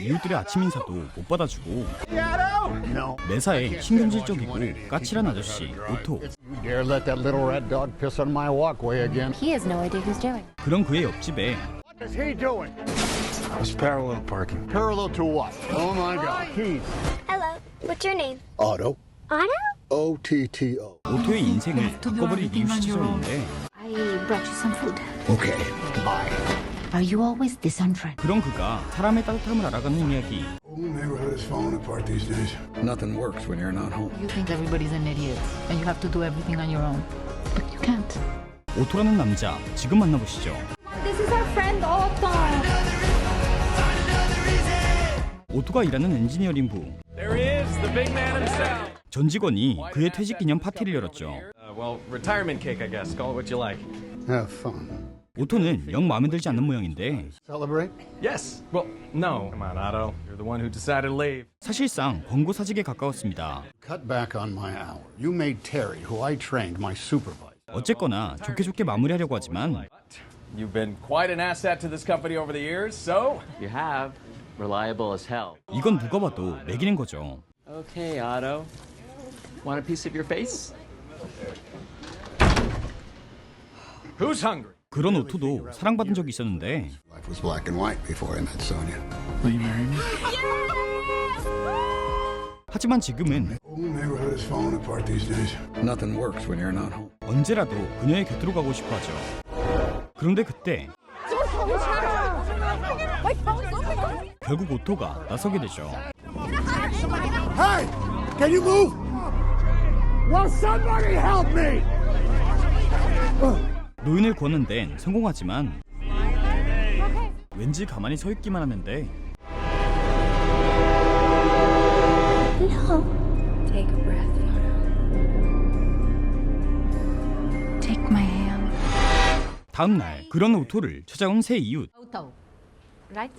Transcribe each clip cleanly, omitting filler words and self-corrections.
이웃들의 아침 인사도 못 받아주고 매사에 신경질적이고 까칠한 아저씨 오토. You dare let that little red dog piss on my walkway again? He has no idea who's doing. 그런 그의 옆집에 What is he doing? It's parallel parking. Parallel to what? Oh my God. Keys. Hello. What's your name? Otto. Otto? O-T-T-O. 오토의 인생을 바꿔버릴 이웃이 찾아오는데 I brought you some food. Okay. Bye. Are you always this unfriendly? 그런 그가 사람의 따뜻함을 알아가는 이야기. Whole neighborhood is falling apart these days. Nothing works when you're not home. You think everybody's an idiot and you have to do everything on your own. But you can't. 오토라는 남자 지금 만나보시죠. This is our friend Otto. 오토가 일하는 엔지니어링부. There he is, the big man himself. 전 직원이 그의 퇴직 기념 파티를 열었죠. Well, retirement cake, I guess. Call it what you like. Have fun. 오토는 영 마음에 들지 않는 모양인데 Celebrate? Yes. Well, no. Come on, Otto. You're the one who decided to leave. 사실상 권고 사직에 가까웠습니다. Cut back on my hour. You made Terry, who I trained, my supervisor. 어쨌거나 좋게 마무리하려고 하지만 You've been quite an asset to this company over the years, so You have. Reliable as hell. 이건 누가 봐도 매기는 거죠. Okay, Otto. Want a piece of your face? who's hungry? 그런 오토도 사랑받은 적이 있었는데 Life was black and white before I met Sonia. Will you marry me? 하지만 지금은 Whole neighborhood is falling apart these days. Nothing works when you're not home. 언제라도 그녀의 곁으로 가고 싶어 하죠. 그런데 그때 결국 오토가 나서게 되죠. Hey! Can you move? Will somebody help me? 노인을 구하는 데는 성공하지만 왠지 가만히 서 있기만 하는데 Take a breath. Take my hand. 다음 날 그런 오토를 찾아온 새 이웃. Otto, right?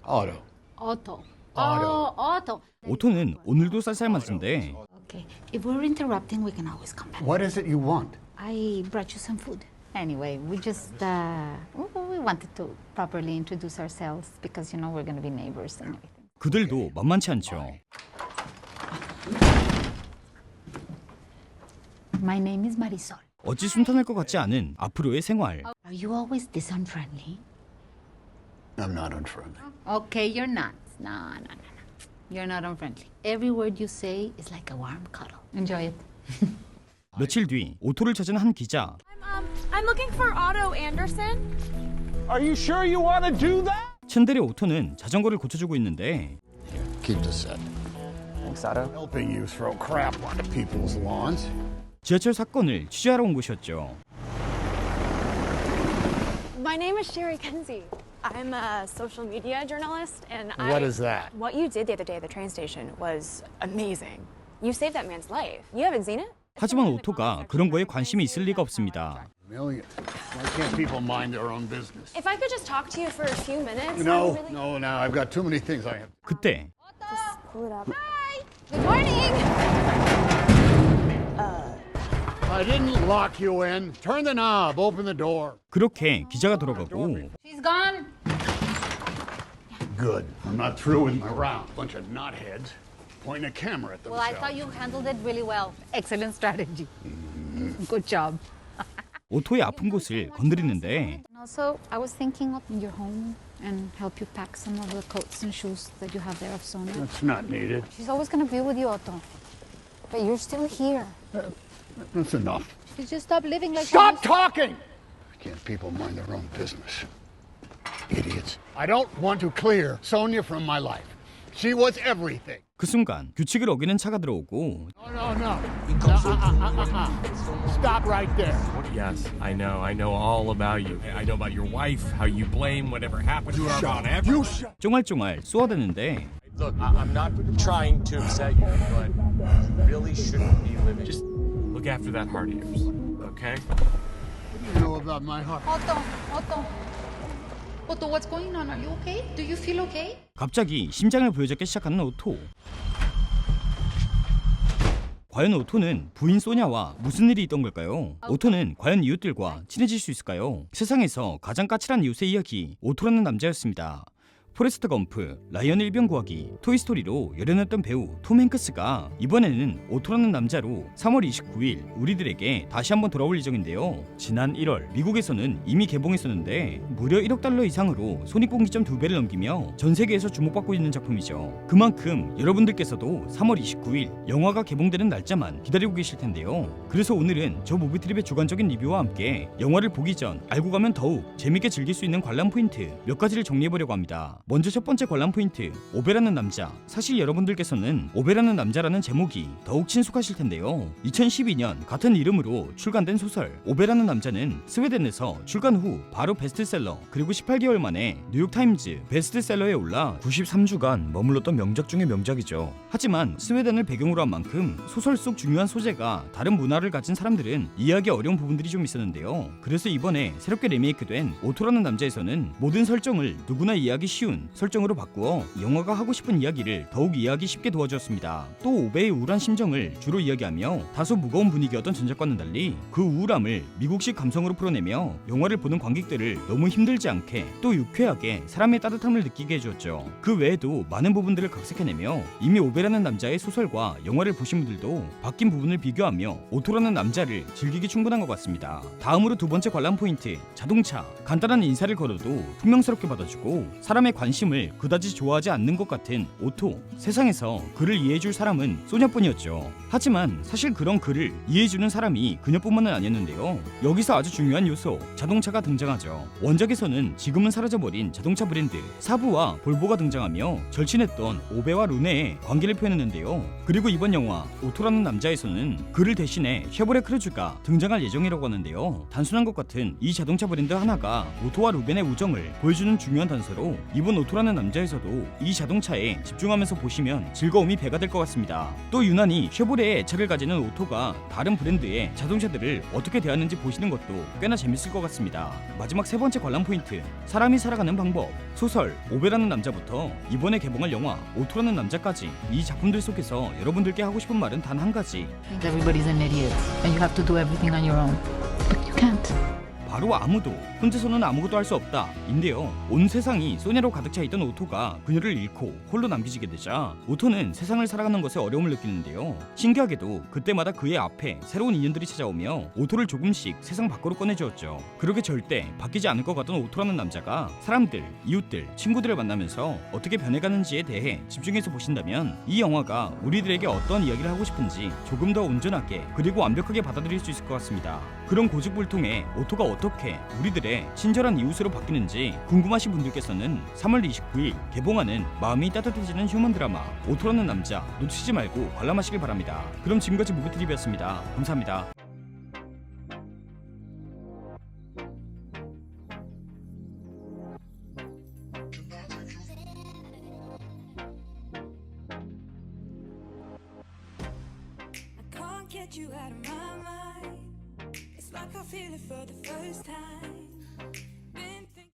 Otto. Otto. Otto. Otto. 오토는 오늘도 쌀쌀맞은데 Okay. If we're interrupting, we can always come back. What is it you want? I brought you some food. Anyway, we just we wanted to properly introduce ourselves because you know we're going to be neighbors and everything. 그들도 만만치 않죠. My name is Marisol. 어찌 순탄할 것 같지 않은 앞으로의 생활. Are you always this unfriendly? I'm not unfriendly. Okay, you're not. No. You're not unfriendly. Every word you say is like a warm cuddle. Enjoy it. 며칠 뒤 오토를 찾은 한 기자. I'm looking for Otto Anderson. Are you sure you want to do that? 츤데레 오토는 자전거를 고쳐주고 있는데 Keep this set. Thanks, Otto. Helping you throw crap onto people's lawns. 지하철 사건을 취재하러 온 곳이었죠. My name is Sherry Kenzie. I'm a social media journalist, and What is that? What you did the other day at the train station was amazing. You saved that man's life. You haven't seen it? 하지만 오토가 그런 거에 관심이 있을 리가 없습니다. Million. Why can't people mind their own business? If I could just talk to you for a few minutes. No, I'm really... no, now I've got too many things I have. 그때 Pull it up. Hi. Good morning. I didn't lock you in. Turn the knob. Open the door. 그렇게 기자가 돌아가고 She's gone. Good. I'm not through with my round. Bunch of knotheads pointing a camera at Well, I themselves. thought you handled it really well. Excellent strategy. Good job. 오토의 아픈 곳을 건드리는데 And also, I was thinking of your home and help you pack some of the coats and shoes that you have there of Sonia. That's not needed. She's always gonna be with you, Otto. But you're still here. That's enough. She just stop living like Stop talking! Can't people mind their own business? Idiots. I don't want to clear Sonia from my life. She was everything. 그 순간 규칙을 어기는 차가 들어오고 No. Stop right there. Yes, I know all about you. I know about your wife, how you blame whatever happened to her on everyone. 쫑알쫑알 쏘아대는데 Look, I'm not trying to upset you, but you really shouldn't be living. Just look after that heart of yours, okay? What do you know about my heart? Otto, what's going on? Are you okay? Do you feel okay? 갑자기 심장을 보여잡기 시작하는 오토. 과연 오토는 부인 소냐와 무슨 일이 있던 걸까요? 오토는 과연 이웃들과 친해질 수 있을까요? 세상에서 가장 까칠한 이웃의 이야기 오토라는 남자였습니다. 포레스트 검프, 라이언 일병 구하기, 토이스토리로 열연했던 배우 톰 행크스가 이번에는 오토라는 남자로 3월 29일 우리들에게 다시 한번 돌아올 예정인데요. 지난 1월 미국에서는 이미 개봉했었는데 무려 1억 달러 이상으로 손익분기점 2배를 넘기며 전 세계에서 주목받고 있는 작품이죠. 그만큼 여러분들께서도 3월 29일 영화가 개봉되는 날짜만 기다리고 계실 텐데요. 그래서 오늘은 저 무비트립의 주관적인 리뷰와 함께 영화를 보기 전 알고 가면 더욱 재밌게 즐길 수 있는 관람 포인트 몇 가지를 정리해보려고 합니다. 먼저 첫 번째 관람 포인트, 오베라는 남자. 사실 여러분들께서는 오베라는 남자라는 제목이 더욱 친숙하실 텐데요. 2012년 같은 이름으로 출간된 소설 오베라는 남자는 스웨덴에서 출간 후 바로 베스트셀러, 그리고 18개월 만에 뉴욕타임즈 베스트셀러에 올라 93주간 머물렀던 명작 중의 명작이죠. 하지만 스웨덴을 배경으로 한 만큼 소설 속 중요한 소재가 다른 문화를 가진 사람들은 이해하기 어려운 부분들이 좀 있었는데요. 그래서 이번에 새롭게 리메이크된 오토라는 남자에서는 모든 설정을 누구나 이해하기 쉬운 설정으로 바꾸어 영화가 하고 싶은 이야기를 더욱 이해하기 쉽게 도와주었습니다. 또 오베의 우울한 심정을 주로 이야기하며 다소 무거운 분위기였던 전작과는 달리 그 우울함을 미국식 감성으로 풀어내며 영화를 보는 관객들을 너무 힘들지 않게 또 유쾌하게 사람의 따뜻함을 느끼게 해주었죠. 그 외에도 많은 부분들을 각색해내며 이미 오베라는 남자의 소설과 영화를 보신 분들도 바뀐 부분을 비교하며 오토라는 남자를 즐기기 충분한 것 같습니다. 다음으로 두 번째 관람 포인트, 자동차. 간단한 인사를 걸어도 퉁명스럽게 받아주고 사람의 관심을 그다지 좋아하지 않는 것 같은 오토. 세상에서 그를 이해해줄 사람은 소녀뿐이었죠. 하지만 사실 그런 그를 이해해주는 사람이 그녀뿐만은 아니었는데요. 여기서 아주 중요한 요소, 자동차가 등장하죠. 원작에서는 지금은 사라져버린 자동차 브랜드 사부와 볼보가 등장하며 절친했던 오베와 루네의 관계를 표현했는데요. 그리고 이번 영화 오토라는 남자에서는 그를 대신해 쉐보레 크루즈가 등장할 예정이라고 하는데요. 단순한 것 같은 이 자동차 브랜드 하나가 오토와 루벤의 우정을 보여주는 중요한 단서로 이번 오토라는 남자에서도 이 자동차에 집중하면서 보시면 즐거움이 배가 될 것 같습니다. 또 유난히 쉐보레에 애착을 가지는 오토가 다른 브랜드의 자동차들을 어떻게 대하는지 보시는 것도 꽤나 재밌을 것 같습니다. 마지막 세 번째 관람 포인트, 사람이 살아가는 방법. 소설 오베라는 남자부터 이번에 개봉할 영화 오토라는 남자까지 이 작품들 속에서 여러분들께 하고 싶은 말은 단 한 가지. Everybody's an idiot and you have to do everything on your own. But you can't. 바로 아무도 혼자서는 아무것도 할 수 없다 인데요. 온 세상이 소녀로 가득 차 있던 오토가 그녀를 잃고 홀로 남겨지게 되자 오토는 세상을 살아가는 것에 어려움을 느끼는데요. 신기하게도 그때마다 그의 앞에 새로운 인연들이 찾아오며 오토를 조금씩 세상 밖으로 꺼내주었죠. 그렇게 절대 바뀌지 않을 것 같던 오토라는 남자가 사람들, 이웃들, 친구들을 만나면서 어떻게 변해가는지에 대해 집중해서 보신다면 이 영화가 우리들에게 어떤 이야기를 하고 싶은지 조금 더 온전하게 그리고 완벽하게 받아들일 수 있을 것 같습니다. 그런 고집불통에 오토가 어떻게 우리들의 친절한 이웃으로 바뀌는지 궁금하신 분들께서는 3월 29일 개봉하는 마음이 따뜻해지는 휴먼 드라마 오토라는 남자 놓치지 말고 관람하시길 바랍니다. 그럼 지금까지 무비트립이었습니다. 감사합니다. Get you out of my mind. It's like I feel it for the first time.